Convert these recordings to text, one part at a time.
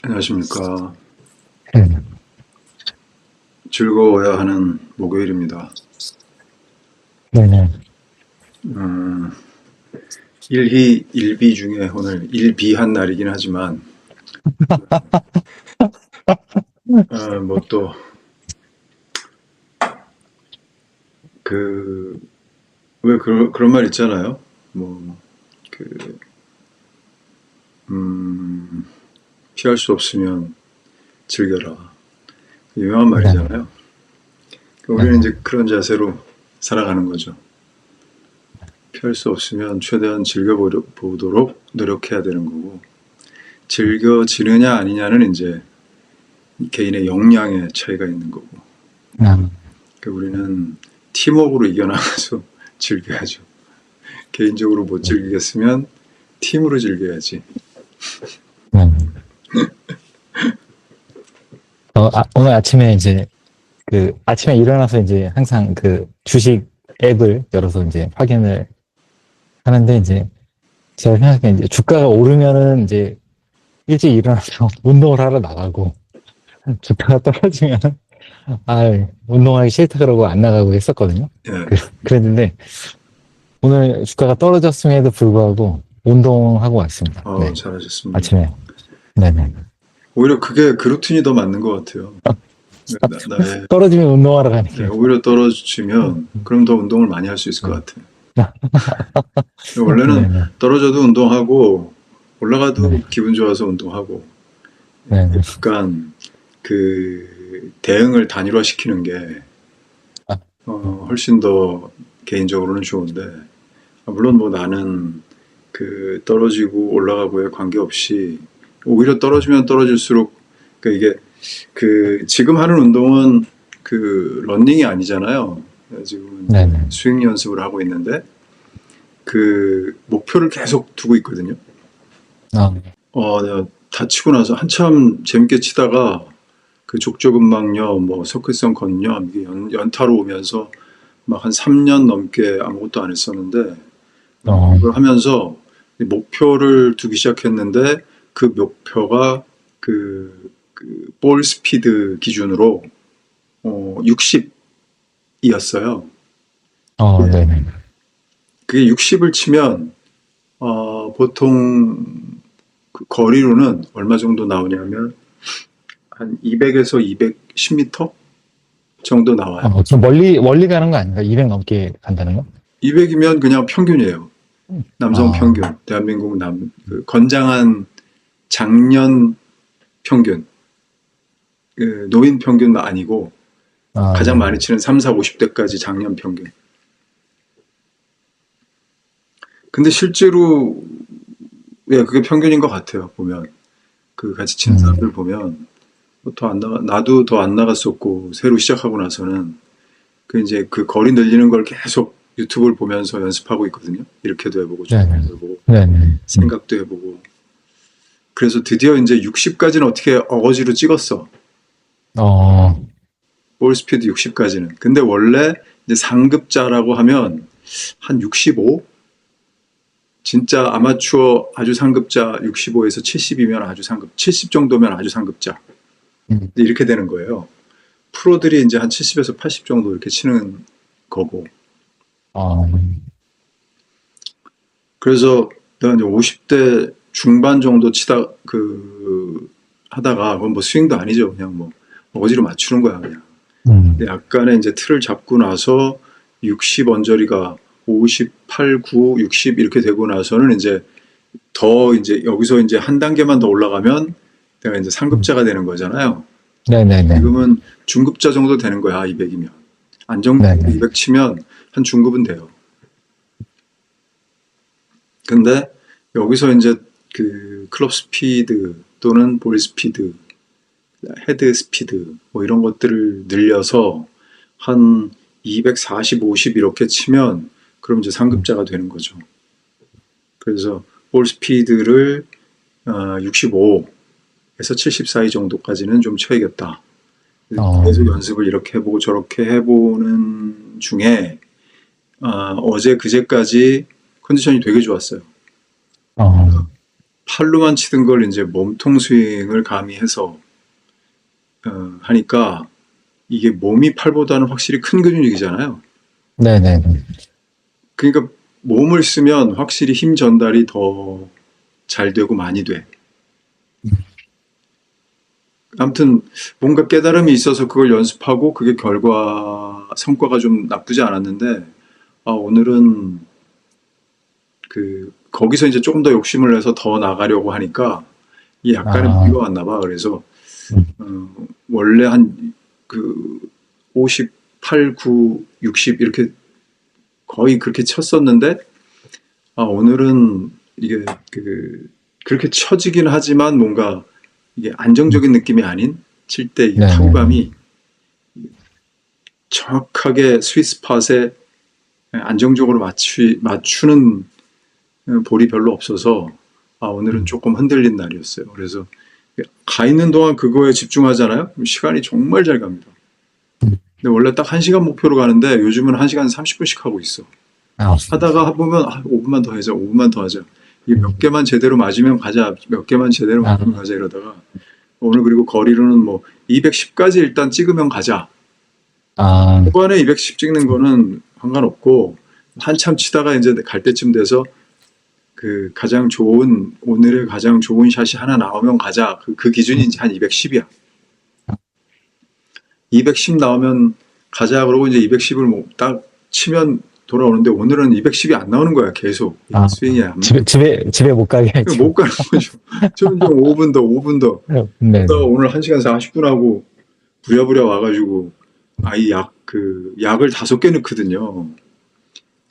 안녕하십니까. 음, 즐거워야 하는 목요일입니다. 네네. 음, 일희, 일비 중에 오늘 일비한 날이긴 하지만, 뭐 또, 그, 왜 그런 말 있잖아요. 뭐, 그, 음, 피할 수 없으면 즐겨라. 유명한 네, 말이잖아요. 네, 우리는 이제 그런 자세로 살아가는 거죠. 피할 수 없으면 최대한 즐겨보도록 노력해야 되는 거고, 즐겨지느냐 아니냐는 이제 개인의 역량의 차이가 있는 거고, 음, 그러니까 우리는 팀워크로 이겨나가서 즐겨야죠. 개인적으로 못 즐기겠으면 팀으로 즐겨야지. 네. 오늘 아침에 이제 아침에 일어나서 이제 항상 그 주식 앱을 열어서 이제 확인을 하는데 이제 제가 생각해 이제 주가가 오르면은 이제 일찍 일어나서 운동을 하러 나가고 주가가 떨어지면 운동하기 싫다 그러고 안 나가고 했었거든요. 예. 그랬는데 오늘 주가가 떨어졌음에도 불구하고 운동하고 왔습니다. 네, 잘하셨습니다. 아침에. 네네. 오히려 그게 그 루틴이 더 맞는 것 같아요. 나의, 떨어지면 운동하러 가는 예, 게. 오히려 떨어지면 그럼 더 운동을 많이 할 수 있을 것 네. 같아요. 원래는 네네. 떨어져도 운동하고 올라가도 네. 기분 좋아서 운동하고 네네. 약간 그 대응을 단일화시키는 게 아, 훨씬 더 개인적으로는 좋은데, 물론 뭐 나는 그 떨어지고 올라가고에 관계없이 오히려 떨어지면 떨어질수록, 그러니까 이게 그 지금 하는 운동은 그 러닝이 아니잖아요. 지금 이제 네네. 스윙 연습을 하고 있는데 그 목표를 계속 두고 있거든요. 아, 내가 다치고 나서 한참 재밌게 치다가 그 족저근막염, 뭐 석회성 건염, 이게 연타로 오면서 막 한 3년 넘게 아무것도 안 했었는데, 어, 이걸 하면서 목표를 두기 시작했는데 그 목표가 볼 스피드 기준으로 60이었어요. 네네. 그게 60을 치면 보통 그 거리로는 얼마 정도 나오냐면 한 200에서 210m 정도 나와요. 좀 멀리 가는 거 아닌가? 200 넘게 간다는 거? 200이면 그냥 평균이에요. 남성 아, 평균, 대한민국 그 건장한 장년 평균, 그 노인 평균 아니고 가장 네네. 많이 치는 3, 4, 50대까지 장년 평균. 근데 실제로 예, 그게 평균인 것 같아요. 보면 그 같이 치는 음, 사람들 보면 더 안 나가, 나도 더 안 나갔었고 새로 시작하고 나서는 그 이제 그 거리 늘리는 걸 계속 유튜브를 보면서 연습하고 있거든요. 이렇게도 해보고 네네. 저렇게도 해보고 네네. 생각도 해보고. 그래서 드디어 이제 60까지는 어떻게 어거지로 찍었어. 어, 볼 스피드 60까지는. 근데 원래 이제 상급자라고 하면 한 65? 진짜 아마추어 아주 상급자 65에서 70이면 아주 상급, 70 정도면 아주 상급자. 음, 이렇게 되는 거예요. 프로들이 이제 한 70에서 80 정도 이렇게 치는 거고. 어, 그래서 내가 이제 50대 중반 정도 치다, 하다가, 그건 뭐 스윙도 아니죠. 그냥 뭐, 어거지로 맞추는 거야, 그냥. 근데 음, 약간의 이제 틀을 잡고 나서 60 언저리가 58, 9, 60 이렇게 되고 나서는 이제 더 이제 여기서 이제 한 단계만 더 올라가면 내가 이제 음. 상급자가 되는 거잖아요. 네네네. 지금은 중급자 정도 되는 거야, 200이면. 안정적으로 네네. 200 치면 한 중급은 돼요. 근데 여기서 이제 그 클럽 스피드 또는 볼 스피드, 헤드 스피드 뭐 이런 것들을 늘려서 한 240, 50 이렇게 치면 그럼 이제 음, 상급자가 되는 거죠. 그래서 볼 스피드를 65에서 70 사이 정도까지는 좀 쳐야겠다. 어, 계속 연습을 이렇게 해보고 저렇게 해보는 중에 어제 그제까지 컨디션이 되게 좋았어요. 어, 팔로만 치던 걸 이제 몸통 스윙을 가미해서 하니까 이게 몸이 팔보다는 확실히 큰 근육이잖아요. 네네네. 그러니까 몸을 쓰면 확실히 힘 전달이 더 잘 되고 많이 돼. 아무튼 뭔가 깨달음이 있어서 그걸 연습하고 그게 성과가 좀 나쁘지 않았는데, 오늘은 거기서 이제 조금 더 욕심을 내서 더 나가려고 하니까 이게 약간의 아, 무리가 왔나 봐. 그래서 음, 원래 한 58, 9, 60 이렇게 거의 그렇게 쳤었는데, 오늘은 이게 그렇게 쳐지긴 하지만 뭔가 이게 안정적인 느낌이 아닌 칠 때 이게 네네. 타구감이 정확하게 스윗스팟에 안정적으로 맞추는 볼이 별로 없어서 오늘은 조금 흔들린 날이었어요. 그래서 가 있는 동안 그거에 집중하잖아요. 그럼 시간이 정말 잘 갑니다. 근데 원래 딱 1시간 목표로 가는데 요즘은 1시간 30분씩 하고 있어. 아, 하다가 보면 5분만 더 하자, 5분만 더 하자. 이게 몇 개만 제대로 맞으면 가자, 몇 개만 제대로 아, 맞으면 가자 이러다가 오늘 그리고 거리로는 뭐 210까지 일단 찍으면 가자. 아, 초반에 210 찍는 거는 상관없고 한참 치다가 이제 갈 때쯤 돼서 오늘의 가장 좋은 샷이 하나 나오면 가자. 그 기준이 이제 한 210이야. 210 나오면 가자 그러고 이제 210을 뭐 딱 치면 돌아오는데 오늘은 210이 안 나오는 거야. 계속 아, 스윙이 안 집에 못 가게 했죠. 못 가는 거죠. 점점 5분 더, 5분 더. 네네. 그러다가 오늘 1시간 40분 하고 부랴부랴 와가지고 약을 5개 넣거든요.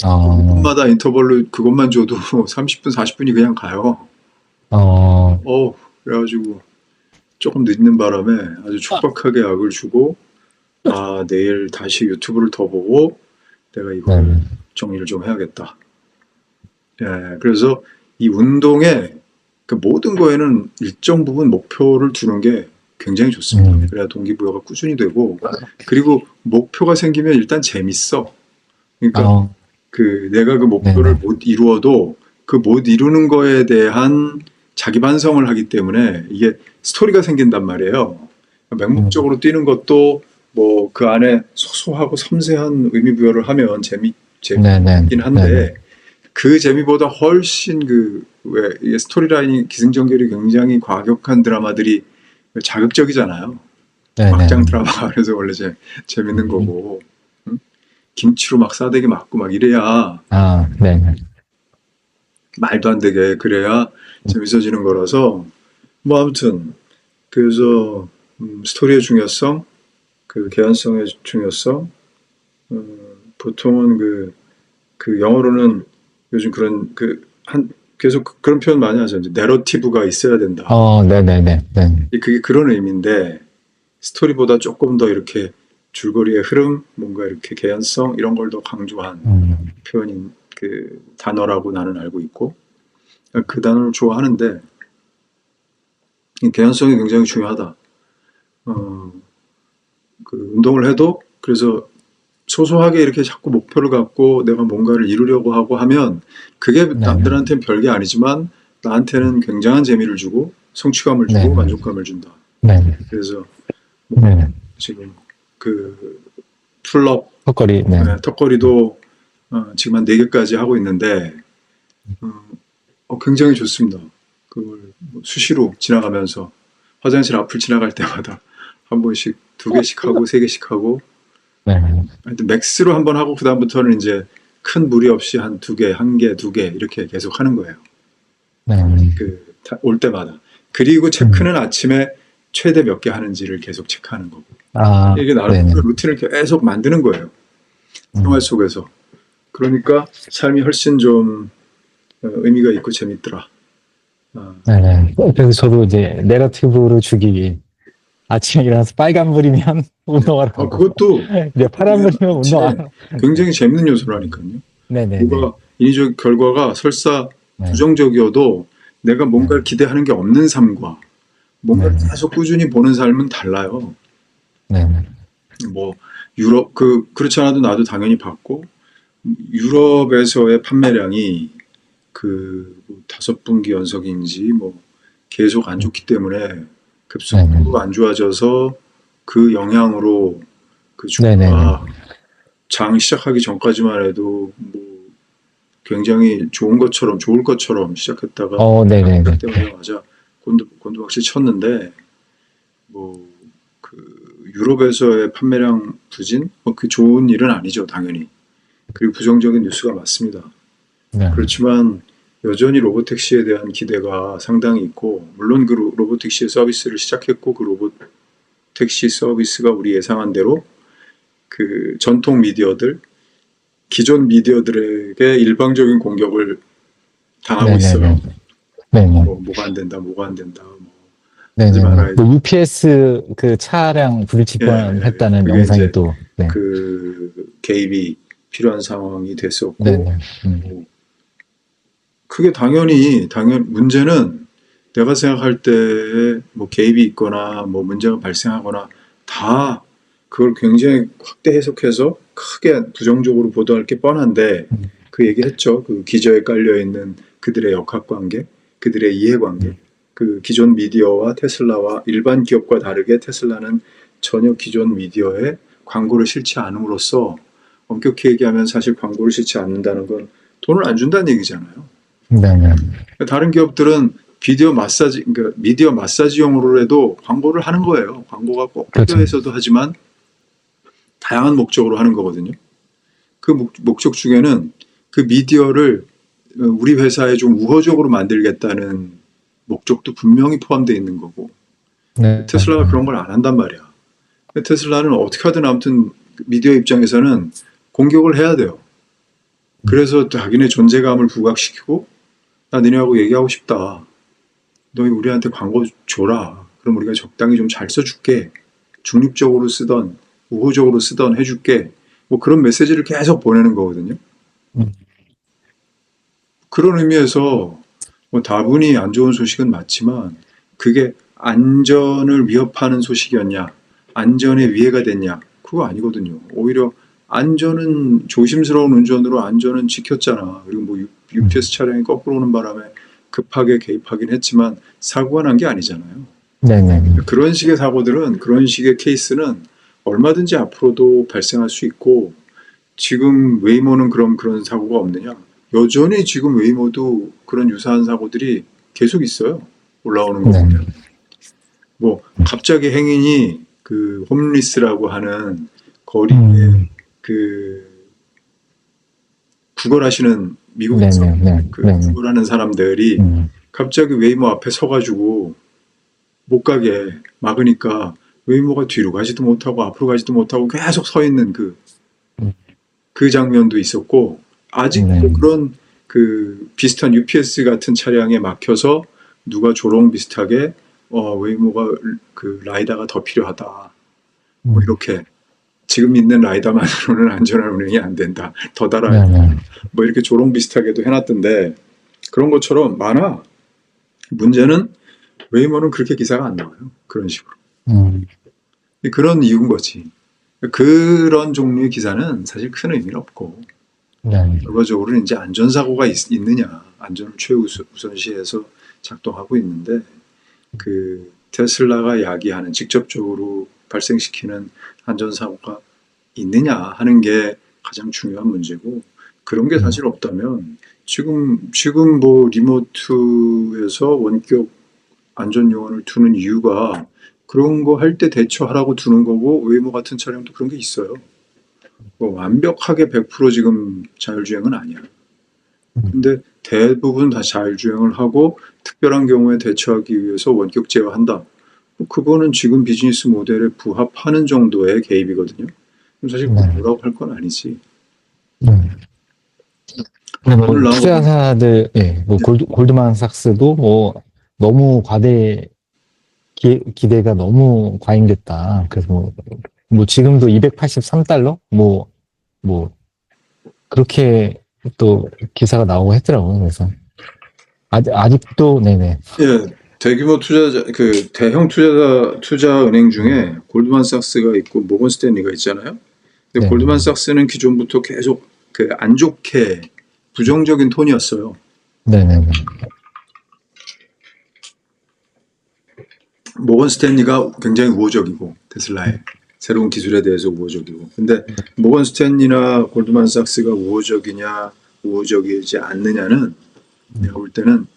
아, 5분마다 인터벌로 그것만 줘도 30분, 40분이 그냥 가요. 어, 그래가지고 조금 늦는 바람에 아주 촉박하게 약을 주고, 내일 다시 유튜브를 더 보고 내가 이걸 네네. 정리를 좀 해야겠다. 예, 그래서 이 운동에 그 모든 거에는 일정 부분 목표를 두는 게 굉장히 좋습니다. 그래야 동기부여가 꾸준히 되고, 그리고 목표가 생기면 일단 재밌어. 그러니까 아, 내가 그 목표를 네네. 못 이루어도 그 못 이루는 거에 대한 자기 반성을 하기 때문에 이게 스토리가 생긴단 말이에요. 맹목적으로 뛰는 것도 뭐 그 안에 소소하고 섬세한 의미 부여를 하면 네네. 재밌긴 한데 그 재미보다 훨씬 왜 이게 스토리라인이 기승전결이 굉장히 과격한 드라마들이 자극적이잖아요. 네네. 막장 드라마가 그래서 원래 재밌는 거고, 응? 김치로 막 싸대기 맞고 막 이래야 아, 네네. 말도 안 되게 그래야 재밌어지는 거라서 뭐 아무튼 그래서 스토리의 중요성, 개연성의 중요성, 보통은 영어로는 요즘 계속 그런 표현 많이 하죠. 이제 내러티브가 있어야 된다. 네네네. 네. 그게 그런 의미인데 스토리보다 조금 더 이렇게 줄거리의 흐름, 뭔가 이렇게 개연성 이런 걸 더 강조한 표현인 단어라고 나는 알고 있고 그 단어를 좋아하는데 이 개연성이 굉장히 중요하다. 운동을 해도 그래서 소소하게 이렇게 자꾸 목표를 갖고 내가 뭔가를 이루려고 하고 하면 그게 남들한테는 별게 아니지만 나한테는 굉장한 재미를 주고 성취감을 주고 네네. 만족감을 준다. 네네. 그래서 네네. 지금 풀업 턱걸이, 네. 턱걸이도 지금 한 4개까지 하고 있는데 굉장히 좋습니다. 그걸 수시로 지나가면서 화장실 앞을 지나갈 때마다 한 번씩 2개씩 하고 3개씩 하고 네. 하여튼 맥스로 한번 하고 그 다음부터는 이제 큰 무리 없이 한 2개, 1개, 2개 이렇게 계속 하는 거예요. 네. 올 때마다. 그리고 체크는 아침에 최대 몇 개 하는지를 계속 체크하는 거고. 이게 나름 네네. 루틴을 계속 만드는 거예요. 생활 속에서. 그러니까 삶이 훨씬 좀 의미가 있고 재밌더라. 네네. 그래서 저도 이제 내러티브를 주기 아침에 일어나서 빨간불이면 운동하라고. 그것도 네, 파란불이면 운동 안 하고. 굉장히 재밌는 요소라니까요. 네네네. 뭐가 인위적 결과가 설사 네. 부정적이어도 내가 뭔가를 기대하는 게 없는 삶과 뭔가를 계속 꾸준히 보는 삶은 달라요. 네네. 뭐 유럽 그렇지 않아도 나도 당연히 봤고 유럽에서의 판매량이 뭐 5분기 연속인지 뭐 계속 안 좋기 때문에 급속도로 안 좋아져서 그 영향으로 그 네네네. 주가가 장 시작하기 전까지만 해도 뭐 굉장히 좋을 것처럼 시작했다가 네네네. 그 때문에 맞아 곤두박질 쳤는데 뭐 그 유럽에서의 판매량 부진 그 좋은 일은 아니죠 당연히. 그리고 부정적인 뉴스가 맞습니다. 네. 그렇지만 여전히 로보택시에 대한 기대가 상당히 있고 물론 그 로보택시 서비스를 시작했고 그 로보택시 서비스가 우리 예상한 대로 그 전통 미디어들 기존 미디어들에게 일방적인 공격을 당하고 있어요. 네네. 뭐가 안 된다 뭐 하지 네네. 말아야 돼. 뭐 UPS 그 차량 부딪힐 뻔했다는 그게 영상이 이제 또, 네. 그 개입이 필요한 상황이 됐었고 네네. 뭐 그게 당연히 문제는 내가 생각할 때 뭐 개입이 있거나 뭐 문제가 발생하거나 다 그걸 굉장히 확대 해석해서 크게 부정적으로 보도할 게 뻔한데 그 얘기했죠. 그 기저에 깔려 있는 그들의 역학관계, 그들의 이해관계. 그 기존 미디어와 테슬라와 일반 기업과 다르게 테슬라는 전혀 기존 미디어에 광고를 실지 않음으로써 엄격히 얘기하면 사실 광고를 실지 않는다는 건 돈을 안 준다는 얘기잖아요. 네네. 다른 기업들은 그러니까 미디어 마사지용으로라도 광고를 하는 거예요. 광고가 꼭 그렇죠. 필요해서도 하지만 다양한 목적으로 하는 거거든요. 그 목적 중에는 그 미디어를 우리 회사에 좀 우호적으로 만들겠다는 목적도 분명히 포함되어 있는 거고 네. 테슬라가 그런 걸 안 한단 말이야. 테슬라는 어떻게 하든 아무튼 미디어 입장에서는 공격을 해야 돼요. 그래서 자기네 존재감을 부각시키고 나 너네하고 얘기하고 싶다. 너희 우리한테 광고 줘라. 그럼 우리가 적당히 좀 잘 써줄게. 중립적으로 쓰던 우호적으로 쓰던 해줄게. 뭐 그런 메시지를 계속 보내는 거거든요. 그런 의미에서 뭐 다분히 안 좋은 소식은 맞지만 그게 안전을 위협하는 소식이었냐, 안전에 위해가 됐냐, 그거 아니거든요. 오히려 안전은 조심스러운 운전으로 안전은 지켰잖아. 그리고 뭐 UPS 차량이 거꾸로 오는 바람에 급하게 개입하긴 했지만 사고가 난 게 아니잖아요. 네네. 그런 식의 사고들은 그런 식의 케이스는 얼마든지 앞으로도 발생할 수 있고 지금 웨이모는 그런 사고가 없느냐? 여전히 지금 웨이모도 그런 유사한 사고들이 계속 있어요. 올라오는 거 보면. 뭐 갑자기 행인이 그 홈리스라고 하는 거리에 그 구걸하시는 미국에서 그 구걸하는 사람들이 갑자기 웨이모 앞에 서가지고 못 가게 막으니까 웨이모가 뒤로 가지도 못하고 앞으로 가지도 못하고 계속 서 있는 그 장면도 있었고 아직도 그런 그 비슷한 UPS 같은 차량에 막혀서 누가 조롱 비슷하게 웨이모가 그 라이다가 더 필요하다. 뭐 이렇게 지금 있는 라이다만으로는 안전한 운행이 안 된다. 더 달아야 된다. 뭐 이렇게 조롱 비슷하게도 해놨던데 그런 것처럼 많아. 문제는 웨이모는 그렇게 기사가 안 나와요. 그런 식으로. 그런 이유인 거지. 그런 종류의 기사는 사실 큰 의미는 없고 결과적으로는 이제 안전사고가 있느냐 안전을 최우선시해서 작동하고 있는데 그 테슬라가 야기하는 직접적으로 발생시키는 안전사고가 있느냐 하는 게 가장 중요한 문제고 그런 게 사실 없다면 지금 뭐 리모트에서 원격 안전요원을 두는 이유가 그런 거 할 때 대처하라고 두는 거고 웨이모 같은 차량도 그런 게 있어요. 뭐 완벽하게 100% 지금 자율주행은 아니야. 근데 대부분 다 자율주행을 하고 특별한 경우에 대처하기 위해서 원격 제어한다. 그거는 지금 비즈니스 모델에 부합하는 정도의 개입이거든요. 사실 뭐라고 할 건 아니지. 근데 뭐 투자사들, 뭐 골드만삭스도 뭐 너무 기대가 너무 과잉됐다. 그래서 뭐 지금도 $283 뭐 그렇게 또 기사가 나오고 했더라고요. 그래서 아직도 네네. 예, 대규모 대형 투자 은행 중에 골드만삭스가 있고 모건스탠리가 있잖아요. 근데 골드만삭스는 기존부터 계속 그 안 좋게 부정적인 톤이었어요. 네네네. 모건 스탠리가 굉장히 우호적이고 테슬라의 새로운 기술에 대해서 우호적이고 근데 모건 스탠리나 골드만삭스가 우호적이냐 우호적이지 않느냐는 내가 볼 때는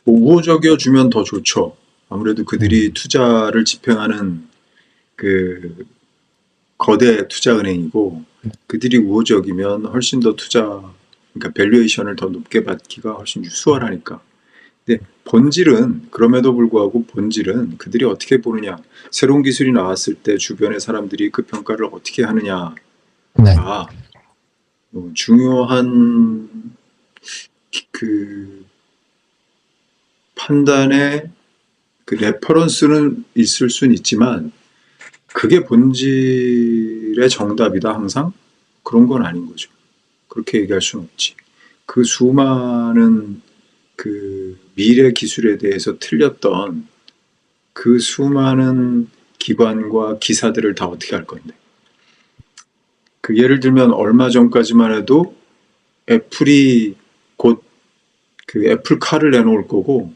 뭐 우호적이어 주면 더 좋죠. 아무래도 그들이 투자를 집행하는 그 거대 투자은행이고 그들이 우호적이면 훨씬 더 그러니까 밸류에이션을 더 높게 받기가 훨씬 수월하니까. 근데 본질은 그럼에도 불구하고 본질은 그들이 어떻게 보느냐 새로운 기술이 나왔을 때 주변의 사람들이 그 평가를 어떻게 하느냐가 네. 중요한 그 판단의 그 레퍼런스는 있을 수는 있지만 그게 본질의 정답이다 항상 그런 건 아닌 거죠. 그렇게 얘기할 수는 없지. 그 수많은 그 미래 기술에 대해서 틀렸던 그 수많은 기관과 기사들을 다 어떻게 할 건데. 그 예를 들면 얼마 전까지만 해도 애플이 곧 그 애플카를 내놓을 거고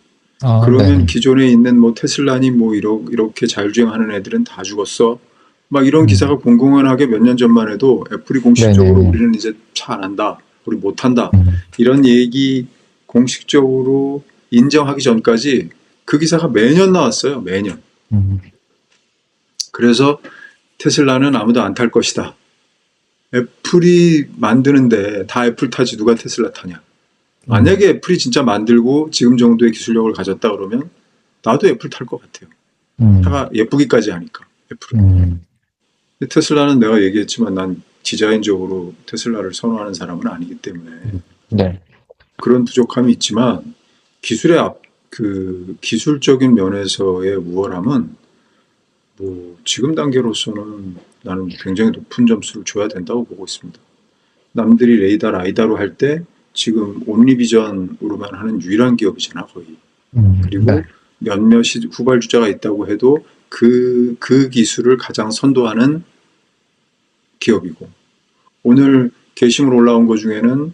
그러면 네. 기존에 있는 뭐 테슬라니 뭐 이렇게 자율주행하는 애들은 다 죽었어. 막 이런 기사가 공공연하게 몇 년 전만 해도 애플이 공식적으로 네네. 우리는 이제 차 안 한다. 우리 못 한다. 음. 이런 얘기 공식적으로 인정하기 전까지 그 기사가 매년 나왔어요. 매년. 음. 그래서 테슬라는 아무도 안 탈 것이다. 애플이 만드는데 다 애플 타지 누가 테슬라 타냐. 만약에 애플이 진짜 만들고 지금 정도의 기술력을 가졌다 그러면 나도 애플 탈 것 같아요. 차가 예쁘기까지 하니까 애플은. 근데 테슬라는 내가 얘기했지만 난 디자인적으로 테슬라를 선호하는 사람은 아니기 때문에 네. 그런 부족함이 있지만 그 기술적인 면에서의 우월함은 뭐 지금 단계로서는 나는 굉장히 높은 점수를 줘야 된다고 보고 있습니다. 남들이 레이더 라이다로 할 때 지금 온리비전으로만 하는 유일한 기업이잖아 거의. 그리고 네. 몇몇이 후발주자가 있다고 해도 그 기술을 가장 선도하는 기업이고 오늘 게시물 올라온 것 중에는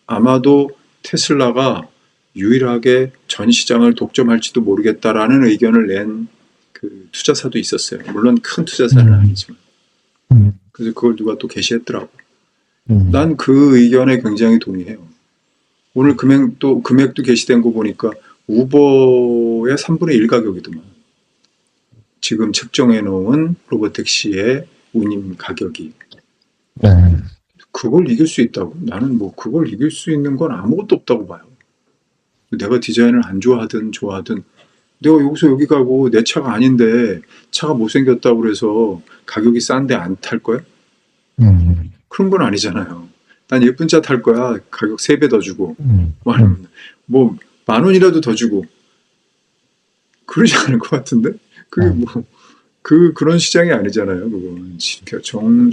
아마도 테슬라가 유일하게 전 시장을 독점할지도 모르겠다라는 의견을 낸 그 투자사도 있었어요. 물론 큰 투자사는 아니지만. 그래서 그걸 누가 또 게시했더라고. 난 그 의견에 굉장히 동의해요. 오늘 금액도 게시된 거 보니까 우버의 3분의 1 가격이더만. 지금 책정해 놓은 로보택시의 운임 가격이. 네. 그걸 이길 수 있다고? 나는 뭐 그걸 이길 수 있는 건 아무것도 없다고 봐요. 내가 디자인을 안 좋아하든 좋아하든 내가 여기서 여기 가고 내 차가 아닌데 차가 못생겼다고 그래서 가격이 싼데 안 탈 거야? 그런 건 아니잖아요. 난 예쁜 차 탈 거야. 가격 3배 더 주고 뭐 10,000원이라도 더 주고 그러지 않을 것 같은데? 그게 뭐 그런 시장이 아니잖아요. 그건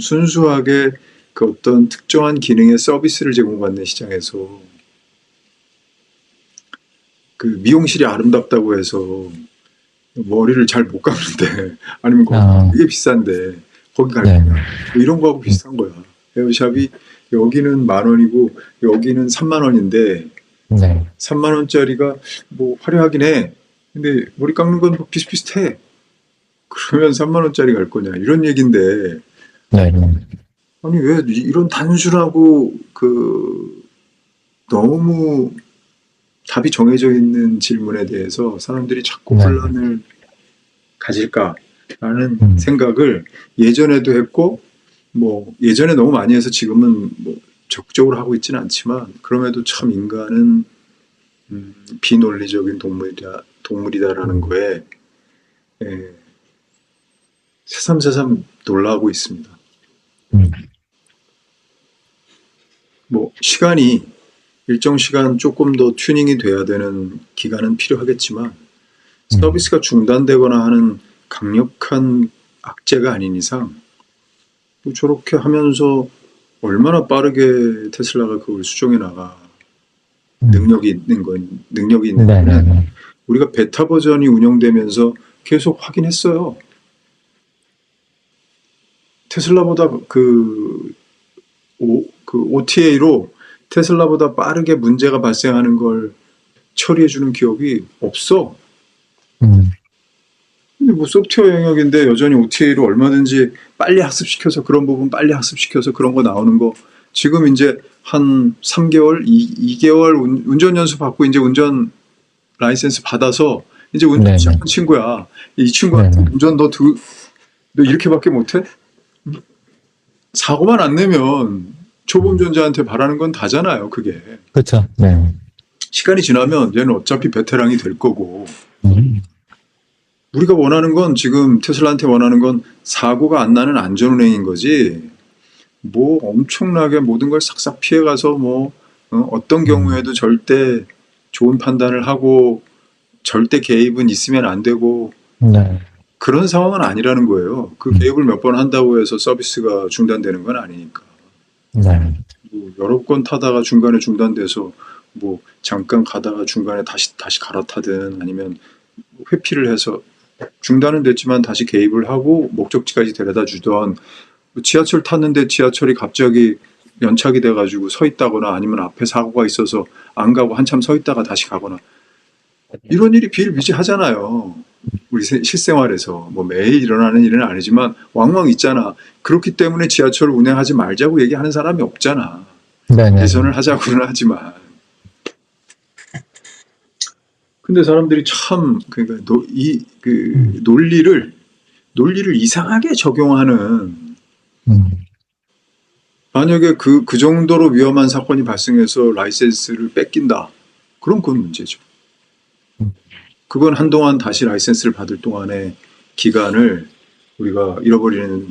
순수하게 그 어떤 특정한 기능의 서비스를 제공받는 시장에서 그 미용실이 아름답다고 해서 머리를 잘 못 감는데 아니면 되게 비싼데 거기 갈 거야. 뭐 이런 거하고 비슷한 거야. 헤어샵이 여기는 10,000원이고 여기는 30,000원인데 30,000원짜리가 뭐 화려하긴 해. 근데 머리 깎는 건 뭐 비슷비슷해. 그러면 30,000원짜리 갈 거냐 이런 얘기인데 아니 왜 이런 단순하고 너무 답이 정해져 있는 질문에 대해서 사람들이 자꾸 혼란을 가질까라는 생각을 예전에도 했고 뭐 예전에 너무 많이 해서 지금은 뭐 적극적으로 하고 있지는 않지만 그럼에도 참 인간은 비논리적인 동물이다라는 거에 새삼새삼 놀라고 있습니다. 뭐 시간이 일정 시간 조금 더 튜닝이 돼야 되는 기간은 필요하겠지만 서비스가 중단되거나 하는 강력한 악재가 아닌 이상 뭐 저렇게 하면서 얼마나 빠르게 테슬라가 그걸 수정해 나가 능력이 있는 거는 우리가 베타 버전이 운영되면서 계속 확인했어요. 테슬라보다 그 OTA로 테슬라보다 빠르게 문제가 발생하는 걸 처리해주는 기업이 없어. 음, 근데 뭐 소프트웨어 영역인데 여전히 OTA로 얼마든지 빨리 학습시켜서 그런 부분 빨리 학습시켜서 그런 거 나오는 거 지금 이제 한 3개월, 2개월 운전 연수 받고 이제 운전 라이센스 받아서 이제 운전 네네. 시작한 친구야. 이 친구한테 네네. 운전 너 이렇게밖에 못해? 사고만 안 내면 초보 운전자한테 바라는 건 다잖아요, 그게. 그렇죠. 네. 시간이 지나면 얘는 어차피 베테랑이 될 거고. 음, 우리가 원하는 건 지금 테슬라한테 원하는 건 사고가 안 나는 안전운행인 거지. 뭐 엄청나게 모든 걸 싹싹 피해가서 뭐 어떤 경우에도 절대 좋은 판단을 하고 절대 개입은 있으면 안 되고 네. 그런 상황은 아니라는 거예요. 그 개입을 몇 번 한다고 해서 서비스가 중단되는 건 아니니까. 네. 뭐 여러 번 타다가 중간에 중단돼서 뭐 잠깐 가다가 중간에 다시 갈아타든 아니면 회피를 해서 중단은 됐지만 다시 개입을 하고 목적지까지 데려다 주던 지하철 탔는데 지하철이 갑자기 연착이 돼가지고 서 있다거나 아니면 앞에 사고가 있어서 안 가고 한참 서 있다가 다시 가거나 이런 일이 비일비재하잖아요. 우리 실생활에서 뭐 매일 일어나는 일은 아니지만 왕왕 있잖아. 그렇기 때문에 지하철을 운행하지 말자고 얘기하는 사람이 없잖아. 네네. 개선을 하자고는 하지만. 근데 사람들이 참 그러니까 논리를 이상하게 적용하는 음, 만약에 그 정도로 위험한 사건이 발생해서 라이센스를 뺏긴다. 그럼 그건 문제죠. 그건 한동안 다시 라이센스를 받을 동안의 기간을 우리가 잃어버리는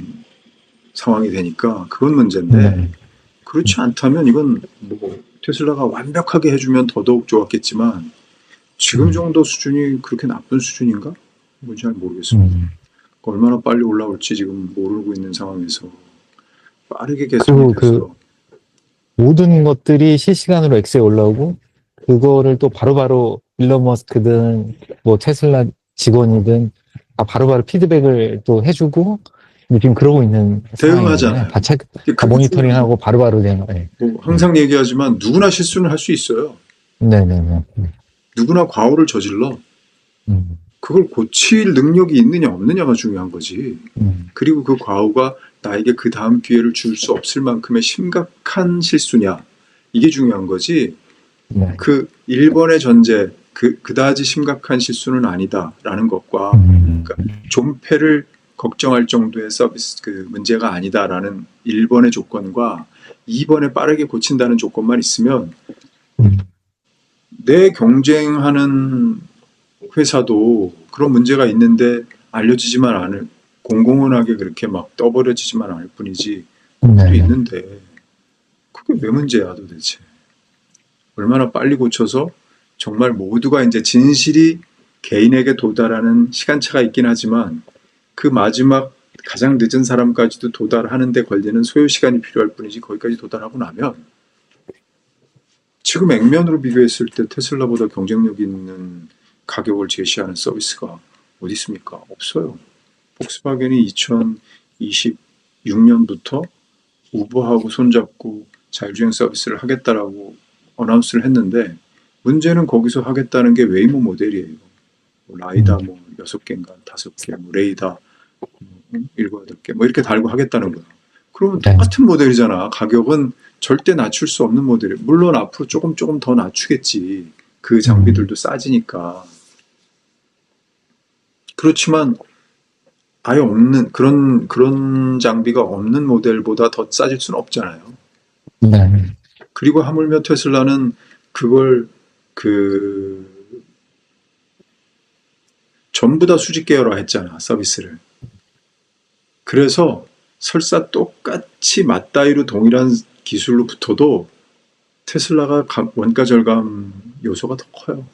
상황이 되니까 그건 문제인데 네. 그렇지 않다면 이건 뭐 테슬라가 완벽하게 해주면 더더욱 좋았겠지만 지금 정도 수준이 그렇게 나쁜 수준인가? 뭔지 잘 모르겠습니다. 음. 얼마나 빨리 올라올지 지금 모르고 있는 상황에서 빠르게 개선이 그리고 그 돼서 모든 것들이 실시간으로 엑스에 올라오고 그거를 또 바로바로 일론 머스크든 뭐 테슬라 직원이든 다 바로바로 피드백을 또 해주고 지금 그러고 있는 상황이잖아요. 대응하잖아요. 다 그게 중요한 모니터링하고 바로바로 되는 거예요. 뭐 항상 얘기하지만 누구나 실수는 할 수 있어요. 네네네. 누구나 과오를 저질러. 음, 그걸 고칠 능력이 있느냐 없느냐가 중요한 거지. 음, 그리고 그 과오가 나에게 그 다음 기회를 줄 수 없을 만큼의 심각한 실수냐. 이게 중요한 거지. 네. 그 1번의 전제, 그다지 심각한 실수는 아니다라는 것과 그러니까 존폐를 걱정할 정도의 서비스 그 문제가 아니다라는 1번의 조건과 2번에 빠르게 고친다는 조건만 있으면 음, 내 경쟁하는 회사도 그런 문제가 있는데 알려지지만 않을 공공연하게 그렇게 막 떠버려지지만 않을 뿐이지 또 네. 있는데 그게 왜 문제야 도대체. 얼마나 빨리 고쳐서 정말 모두가 이제 진실이 개인에게 도달하는 시간차가 있긴 하지만 그 마지막 가장 늦은 사람까지도 도달하는 데 걸리는 소요 시간이 필요할 뿐이지 거기까지 도달하고 나면 지금 액면으로 비교했을 때 테슬라보다 경쟁력 있는 가격을 제시하는 서비스가 어디 있습니까? 없어요. 폭스바겐이 2026년부터 우버하고 손잡고 자율주행 서비스를 하겠다라고 어나운스를 했는데 문제는 거기서 하겠다는 게 웨이모 모델이에요. 뭐 라이다 뭐 6개인가 5개, 뭐 레이다 7, 8개 뭐 이렇게 달고 하겠다는 거야. 그러면 네. 똑같은 모델이잖아. 가격은 절대 낮출 수 없는 모델이에요. 물론 앞으로 조금 더 낮추겠지. 그 장비들도 싸지니까. 그렇지만 아예 없는 그런 장비가 없는 모델보다 더 싸질 수는 없잖아요. 네. 그리고 하물며 테슬라는 그걸 그 전부 다 수직 계열화 했잖아, 서비스를. 그래서 설사 똑같이 맞다이로 동일한 기술로 붙어도 테슬라가 원가 절감 요소가 더 커요.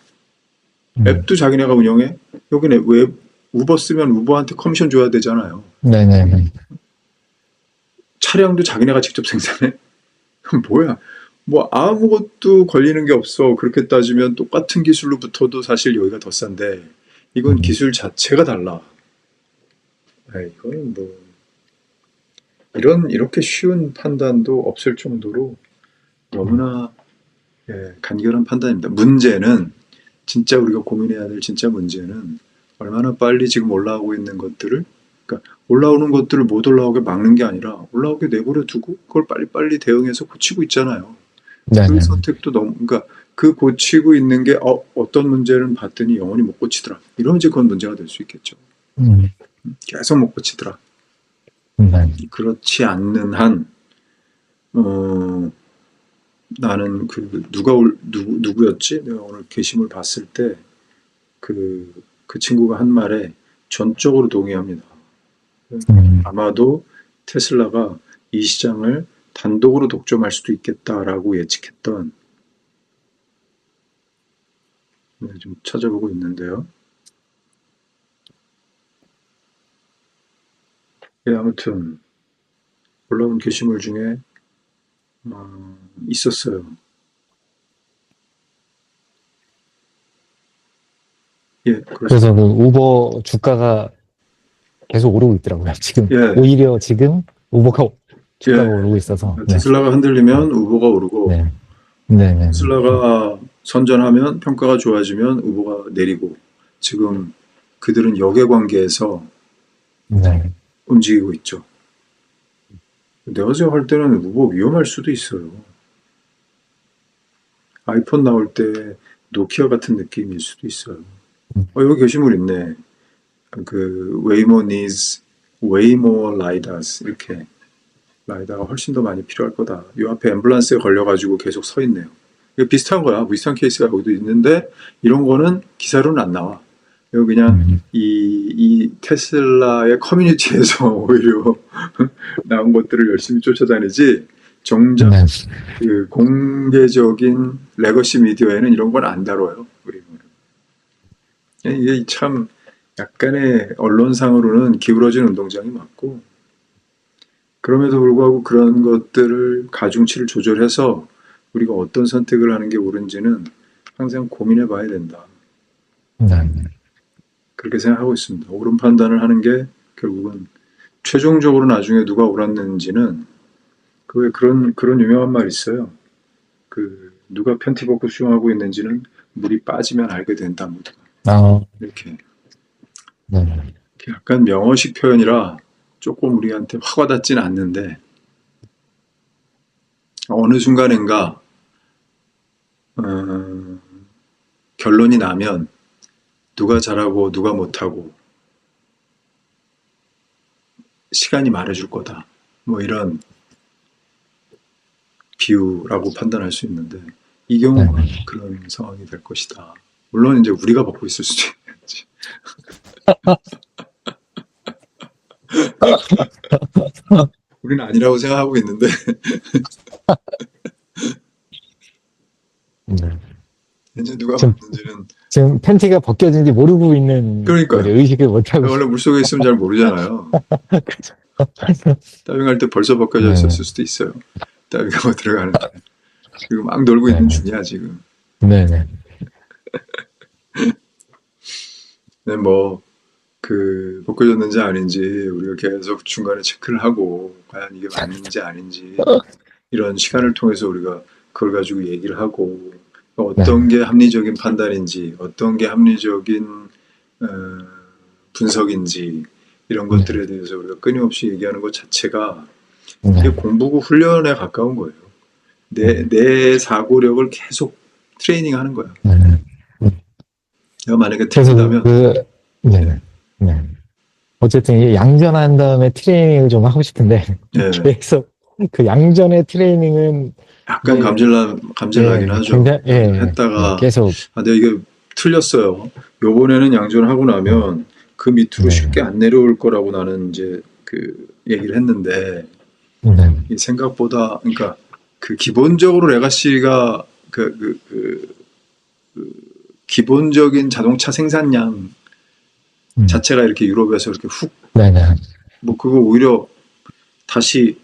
앱도 자기네가 운영해. 여기는 왜 우버 쓰면 우버한테 커미션 줘야 되잖아요. 네네. 차량도 자기네가 직접 생산해. 뭐야? 뭐 아무것도 걸리는 게 없어. 그렇게 따지면 똑같은 기술로 붙어도 사실 여기가 더 싼데 이건 기술 자체가 달라. 이거는 뭐 이렇게 쉬운 판단도 없을 정도로 너무나 간결한 판단입니다. 문제는 진짜 우리가 고민해야 될 진짜 문제는 얼마나 빨리 지금 올라오고 있는 것들을 그러니까 올라오는 것들을 못 올라오게 막는 게 아니라 올라오게 내버려 두고 그걸 빨리빨리 대응해서 고치고 있잖아요. 네, 그 네. 선택도 너무 그러니까 그 고치고 있는 게 어떤 문제는 봤더니 영원히 못 고치더라. 이러면 이제 그건 문제가 될 수 있겠죠. 계속 못 고치더라. 네. 그렇지 않는 한 나는 그 누구였지? 내가 오늘 게시물 봤을 때 그 친구가 한 말에 전적으로 동의합니다. 아마도 테슬라가 이 시장을 단독으로 독점할 수도 있겠다라고 예측했던 좀 찾아보고 있는데요. 아무튼 올라온 게시물 중에 있었어요. 그렇습니다. 그래서 그 우버 주가가 계속 오르고 있더라고요. 지금 오히려 지금 우버가 주가가 오르고 있어서. 테슬라가 흔들리면 우버가 오르고 네. 테슬라가 선전하면 평가가 좋아지면 우버가 내리고 지금 그들은 역외관계에서 움직이고 있죠. 내가 생각할 때는 우버 위험할 수도 있어요. 아이폰 나올 때 노키아 같은 느낌일 수도 있어요. 여기 게시물 있네. 그 웨이모 needs way more lidars 이렇게 라이다가 훨씬 더 많이 필요할 거다. 이 앞에 앰뷸런스에 걸려가지고 계속 서 있네요. 이거 비슷한 거야. 비슷한 케이스가 여기도 있는데 이런 거는 기사로는 안 나와. 여기 그냥 이 테슬라의 커뮤니티에서 오히려 나온 것들을 열심히 쫓아다니지 정작 그 공개적인 레거시 미디어에는 이런 건 안 다뤄요. 이게 참 약간의 언론상으로는 기울어진 운동장이 맞고 그럼에도 불구하고 그런 것들을 가중치를 조절해서 우리가 어떤 선택을 하는 게 옳은지는 항상 고민해 봐야 된다. 그렇게 생각하고 있습니다. 옳은 판단을 하는 게 결국은 최종적으로 나중에 누가 옳았는지는 그런 유명한 말 있어요. 누가 편티 벗고 수영하고 있는지는 물이 빠지면 알게 된다. 모두가. 이렇게 약간 명어식 표현이라 조금 우리한테 확 와닿지는 않는데 어느 순간인가 결론이 나면 누가 잘하고 누가 못하고 시간이 말해줄 거다. 이런 비유라고 판단할 수 있는데 이 경우가 그런 상황이 될 것이다. 물론 이제 우리가 벗고 있을 수도 있겠지. 우리는 아니라고 생각하고 있는데 이제 누가 벗는지는 지금 팬티가 벗겨진지 모르고 있는 그러니까요. 의식을 못하고 원래 물속에 있으면 잘 모르잖아요. 다이빙할 때 벌써 벗겨져 있었을 수도 있어요. 다이빙하고 들어가는데 지금 막 놀고 있는 중이야 지금. 벗겨졌는지 아닌지 우리가 계속 중간에 체크를 하고 과연 이게 맞는지 아닌지 이런 시간을 통해서 우리가 그걸 가지고 얘기를 하고 어떤 게 합리적인 판단인지 어떤 게 합리적인 분석인지 이런 것들에 대해서 우리가 끊임없이 얘기하는 것 자체가 이게 공부고 훈련에 가까운 거예요. 내 사고력을 계속 트레이닝하는 거야. 내가 만약에 틀리다면 어쨌든 이게 양전한 다음에 트레이닝을 좀 하고 싶은데 계속 그 양전의 트레이닝은 약간 감질나긴 하죠. 했다가 계속 내가 이게 틀렸어요. 요번에는 양전하고 나면 그 밑으로 쉽게 안 내려올 거라고 나는 이제 얘기를 했는데 이 생각보다 그러니까 기본적으로 레가시가 기본적인 자동차 생산량 자체가 이렇게 유럽에서 이렇게 훅 그거 오히려 다시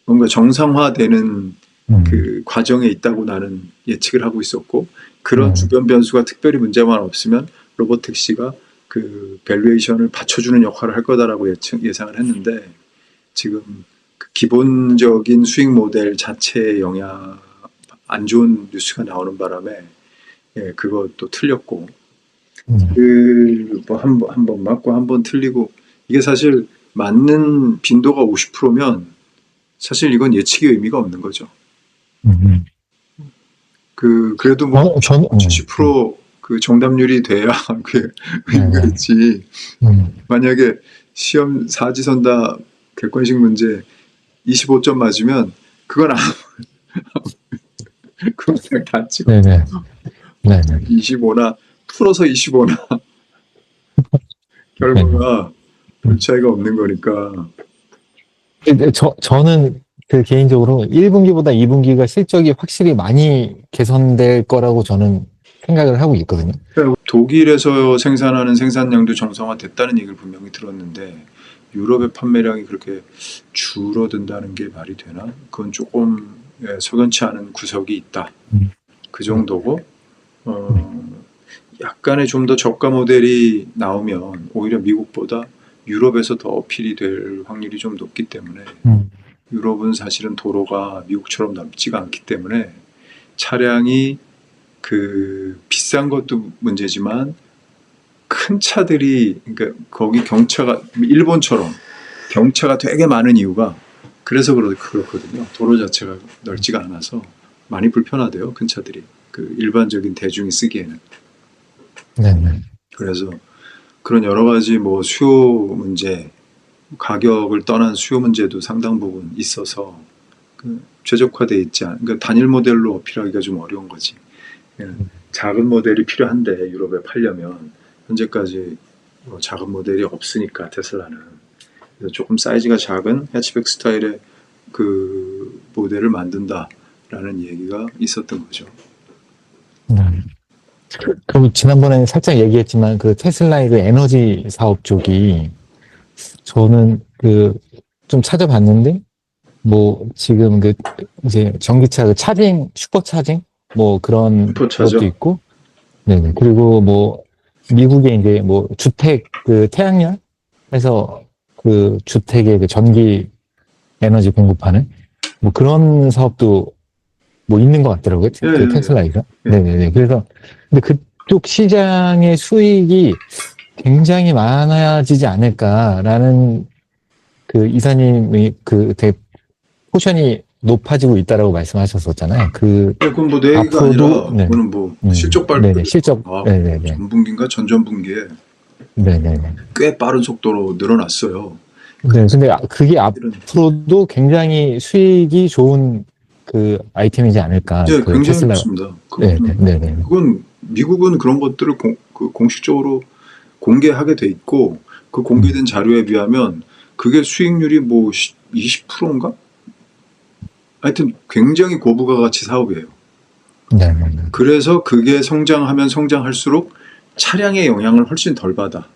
뭔가 정상화되는 과정에 있다고 나는 예측을 하고 있었고 그런 주변 변수가 특별히 문제만 없으면 로보택시가 밸류에이션을 받쳐주는 역할을 할 거다라고 예상을 했는데 지금 기본적인 수익 모델 자체에 영향 안 좋은 뉴스가 나오는 바람에 그것도 틀렸고 뭐 한 번 맞고 한 번 틀리고 이게 사실 맞는 빈도가 50%면 사실 이건 예측의 의미가 없는 거죠. 그래도 뭐 저는 70%그 정답률이 돼야 그 의미가 네네. 있지. 만약에 시험 사지선다 객관식 문제 25점 맞으면 그건 그건 그냥 다 찍어. 네네. 네네. 25나 풀어서 25나 결과가 별 차이가 없는 거니까. 근데 저는 그 개인적으로 1분기보다 2분기가 실적이 확실히 많이 개선될 거라고 저는 생각을 하고 있거든요. 독일에서 생산하는 생산량도 정상화됐다는 얘기를 분명히 들었는데 유럽의 판매량이 그렇게 줄어든다는 게 말이 되나? 그건 조금 석연치 않은 구석이 있다. 그 정도고 약간의 좀 더 저가 모델이 나오면 오히려 미국보다 유럽에서 더 어필이 될 확률이 좀 높기 때문에 유럽은 사실은 도로가 미국처럼 넓지가 않기 때문에 차량이 그 비싼 것도 문제지만 큰 차들이 그러니까 거기 경차가 일본처럼 경차가 되게 많은 이유가 그래서 그렇거든요. 도로 자체가 넓지가 않아서 많이 불편하대요. 큰 차들이 그 일반적인 대중이 쓰기에는. 네네. 그래서 그런 여러 가지 뭐 수요 문제, 가격을 떠난 수요 문제도 상당 부분 있어서 그 최적화돼 있지 않. 그러니까 단일 모델로 어필하기가 좀 어려운 거지. 작은 모델이 필요한데 유럽에 팔려면 현재까지 뭐 작은 모델이 없으니까 테슬라는 그래서 조금 사이즈가 작은 해치백 스타일의 그 모델을 만든다라는 얘기가 있었던 거죠. 그럼 지난번에 살짝 얘기했지만 그 테슬라의 그 에너지 사업 쪽이 저는 그 좀 찾아봤는데 뭐 지금 그 이제 전기차 그 차징 슈퍼 차징 뭐 그런 슈퍼차죠. 것도 있고 네네 그리고 뭐 미국에 이제 뭐 주택 그 태양열 해서 그 주택에 그 전기 에너지 공급하는 뭐 그런 사업도 뭐 있는 것 같더라고요. 예, 그 예, 테슬라에서. 예. 네네네. 그래서 근데 그쪽 시장의 수익이 굉장히 많아지지 않을까라는 그 이사님이 그 되게 포션이 높아지고 있다라고 말씀하셨었잖아요. 그 그건 뭐 내 얘기가 앞으로도 아니라 그거는 뭐 실적 네네 발표에서 실적 네네네 전분기인가 전전분기에 네네네. 꽤 빠른 속도로 늘어났어요. 네, 근데 그게 사실은 앞으로도 굉장히 수익이 좋은 그 아이템이지 않을까. 이제 그 굉장히 테슬라. 좋습니다. 네네네. 그건 미국은 그런 것들을 공식적으로 공개하게 돼 있고 그 공개된 자료에 비하면 그게 수익률이 뭐 20%인가? 하여튼 굉장히 고부가가치 사업이에요. 네네네. 그래서 그게 성장하면 성장할수록 차량의 영향을 훨씬 덜 받아.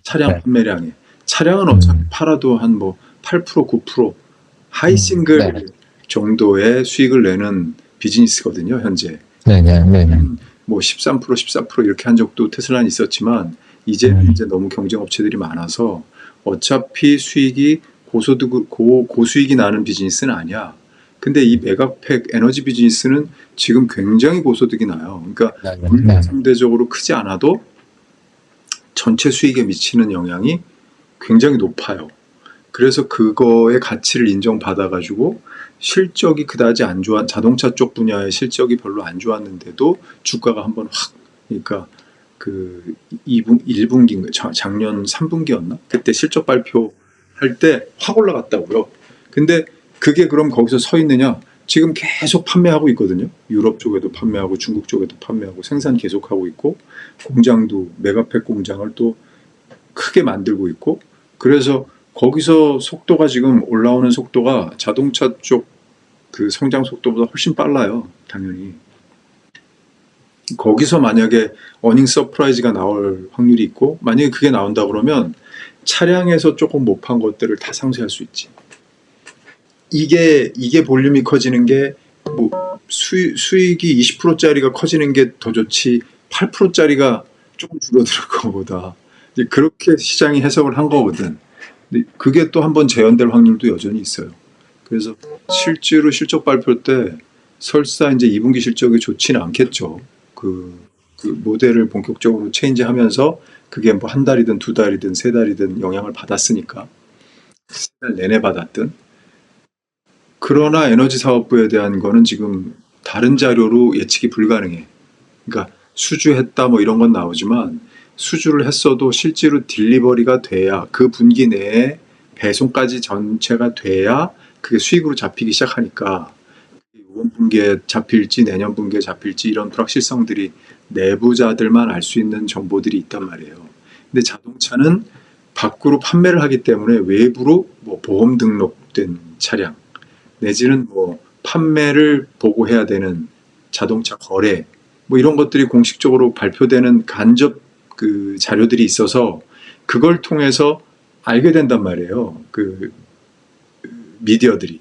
차량 네. 판매량에. 차량은 어차피 팔아도 한 뭐 8%, 9% 하이 싱글 네. 정도의 수익을 내는 비즈니스거든요, 현재. 네네네. 뭐 13%, 14% 이렇게 한 적도 테슬라는 있었지만 이제는 이제 너무 경쟁 업체들이 많아서 어차피 수익이 고수익이 나는 비즈니스는 아니야. 근데 이 메가팩 에너지 비즈니스는 지금 굉장히 고소득이 나요. 그러니까 네. 상대적으로 크지 않아도 전체 수익에 미치는 영향이 굉장히 높아요. 그래서 그거의 가치를 인정받아가지고 실적이 그다지 안 좋아 자동차 쪽 분야의 실적이 별로 안 좋았는데도 주가가 한번 확 그러니까 그 1분기인가 작년 3분기였나 그때 실적 발표할 때 확 올라갔다고요. 근데 그게 그럼 거기서 서 있느냐? 지금 계속 판매하고 있거든요. 유럽 쪽에도 판매하고 중국 쪽에도 판매하고 생산 계속하고 있고 공장도 메가팩 공장을 또 크게 만들고 있고 그래서 거기서 속도가 지금 올라오는 속도가 자동차 쪽 그 성장 속도보다 훨씬 빨라요. 당연히. 거기서 만약에 어닝 서프라이즈가 나올 확률이 있고 만약에 그게 나온다 그러면 차량에서 조금 못 판 것들을 다 상쇄할 수 있지. 이게 볼륨이 커지는 게 뭐 수익이 20%짜리가 커지는 게 더 좋지 8%짜리가 조금 줄어들 것보다 이제 그렇게 시장이 해석을 한 거거든. 근데 그게 또 한번 재현될 확률도 여전히 있어요. 그래서 실제로 실적 발표 때 설사 이제 2분기 실적이 좋지는 않겠죠. 그 모델을 본격적으로 체인지하면서 그게 뭐 한 달이든 두 달이든 세 달이든 영향을 받았으니까 세 달 내내 받았든. 그러나 에너지 사업부에 대한 거는 지금 다른 자료로 예측이 불가능해. 그러니까 수주했다 뭐 이런 건 나오지만 수주를 했어도 실제로 딜리버리가 돼야 그 분기 내에 배송까지 전체가 돼야 그게 수익으로 잡히기 시작하니까 이번 분기에 잡힐지 내년 분기에 잡힐지 이런 불확실성들이 내부자들만 알 수 있는 정보들이 있단 말이에요. 근데 자동차는 밖으로 판매를 하기 때문에 외부로 뭐 보험 등록된 차량 내지는 뭐 판매를 보고해야 되는 자동차 거래 뭐 이런 것들이 공식적으로 발표되는 간접 그 자료들이 있어서 그걸 통해서 알게 된단 말이에요. 그 미디어들이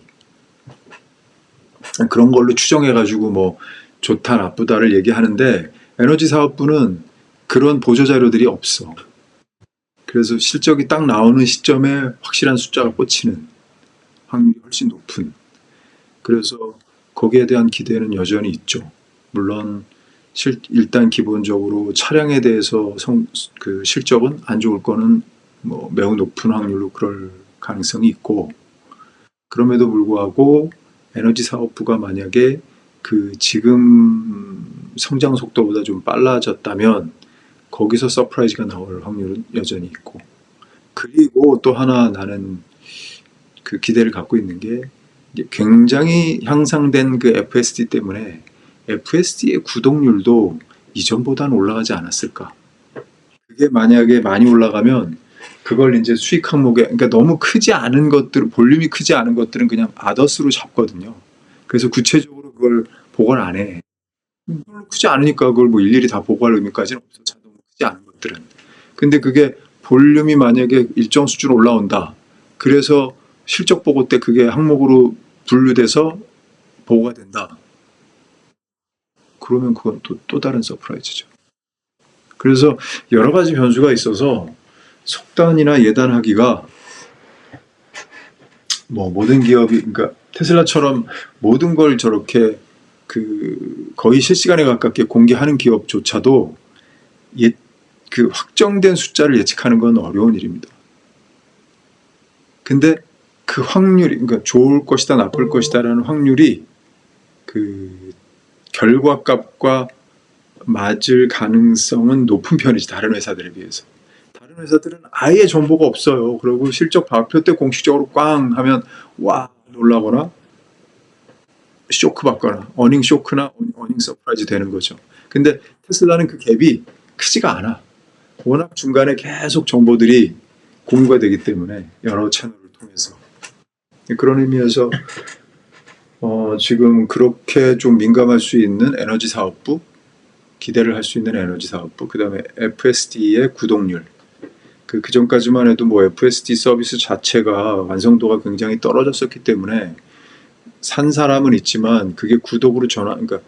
그런 걸로 추정해가지고 뭐 좋다 나쁘다를 얘기하는데 에너지 사업부는 그런 보조 자료들이 없어. 그래서 실적이 딱 나오는 시점에 확실한 숫자가 꽂히는 확률이 훨씬 높은. 그래서 거기에 대한 기대는 여전히 있죠. 물론 일단 기본적으로 차량에 대해서 그 실적은 안 좋을 거는 뭐 매우 높은 확률로 그럴 가능성이 있고 그럼에도 불구하고 에너지 사업부가 만약에 그 지금 성장 속도보다 좀 빨라졌다면 거기서 서프라이즈가 나올 확률은 여전히 있고 그리고 또 하나 나는 그 기대를 갖고 있는 게 굉장히 향상된 그 FSD 때문에 FSD의 구독률도 이전보다는 올라가지 않았을까. 그게 만약에 많이 올라가면 그걸 이제 수익 항목에 그러니까 너무 크지 않은 것들 볼륨이 크지 않은 것들은 그냥 아더스로 잡거든요. 그래서 구체적으로 그걸 보고를 안 해. 별로 크지 않으니까 그걸 뭐 일일이 다 보고할 의미까지는 없어. 자동 크지 않은 것들은. 근데 그게 볼륨이 만약에 일정 수준 올라온다. 그래서 실적 보고 때 그게 항목으로 분류돼서 보고가 된다. 그러면 그건 또 다른 서프라이즈죠. 그래서 여러 가지 변수가 있어서 속단이나 예단하기가 뭐 모든 기업이 그러니까 테슬라처럼 모든 걸 저렇게 그 거의 실시간에 가깝게 공개하는 기업조차도 그 확정된 숫자를 예측하는 건 어려운 일입니다. 근데 그 확률이 그러니까 좋을 것이다 나쁠 것이다라는 확률이 그 결과값과 맞을 가능성은 높은 편이지 다른 회사들에 비해서. 다른 회사들은 아예 정보가 없어요. 그리고 실적 발표 때 공식적으로 꽝 하면 와 놀라거나 쇼크 받거나 어닝 쇼크나 어닝 서프라이즈 되는 거죠. 근데 테슬라는 그 갭이 크지가 않아. 워낙 중간에 계속 정보들이 공유가 되기 때문에 여러 채널을 통해서 그런 의미에서 지금 그렇게 좀 민감할 수 있는 에너지 사업부 기대를 할 수 있는 에너지 사업부 그 다음에 FSD의 구독률 그 전까지만 해도 뭐 FSD 서비스 자체가 완성도가 굉장히 떨어졌었기 때문에 산 사람은 있지만 그게 구독으로 그러니까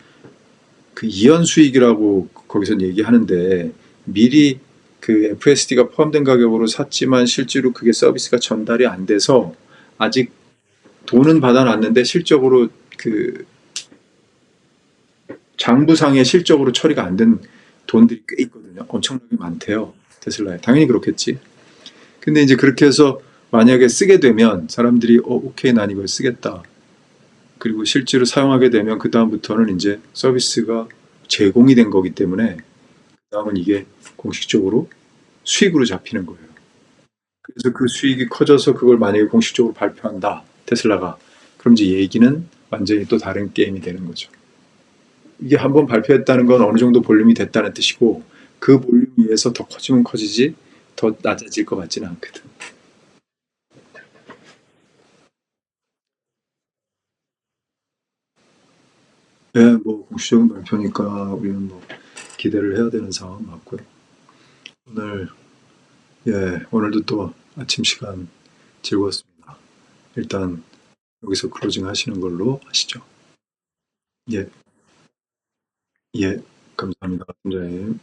그 이연 수익이라고 거기서 얘기하는데 미리 그 FSD가 포함된 가격으로 샀지만 실제로 그게 서비스가 전달이 안 돼서 아직 돈은 받아놨는데 실적으로 그 장부상의 실적으로 처리가 안 된 돈들이 꽤 있거든요. 엄청나게 많대요. 테슬라에. 당연히 그렇겠지. 근데 이제 그렇게 해서 만약에 쓰게 되면 사람들이 오케이 난 이걸 쓰겠다. 그리고 실제로 사용하게 되면 그 다음부터는 이제 서비스가 제공이 된 거기 때문에 그 다음은 이게 공식적으로 수익으로 잡히는 거예요. 그래서 그 수익이 커져서 그걸 만약에 공식적으로 발표한다. 테슬라가. 그럼 이제 얘기는 완전히 또 다른 게임이 되는 거죠. 이게 한번 발표했다는 건 어느 정도 볼륨이 됐다는 뜻이고 그 볼륨 위에서 더 커지면 커지지 더 낮아질 것 같지는 않거든. 네, 뭐 공식적인 발표니까 우리는 뭐 기대를 해야 되는 상황 맞고요. 오늘 오늘도 또 아침 시간 즐거웠습니다. 일단 여기서 클로징 하시는 걸로 하시죠. 예, 예, 감사합니다, 팀장님.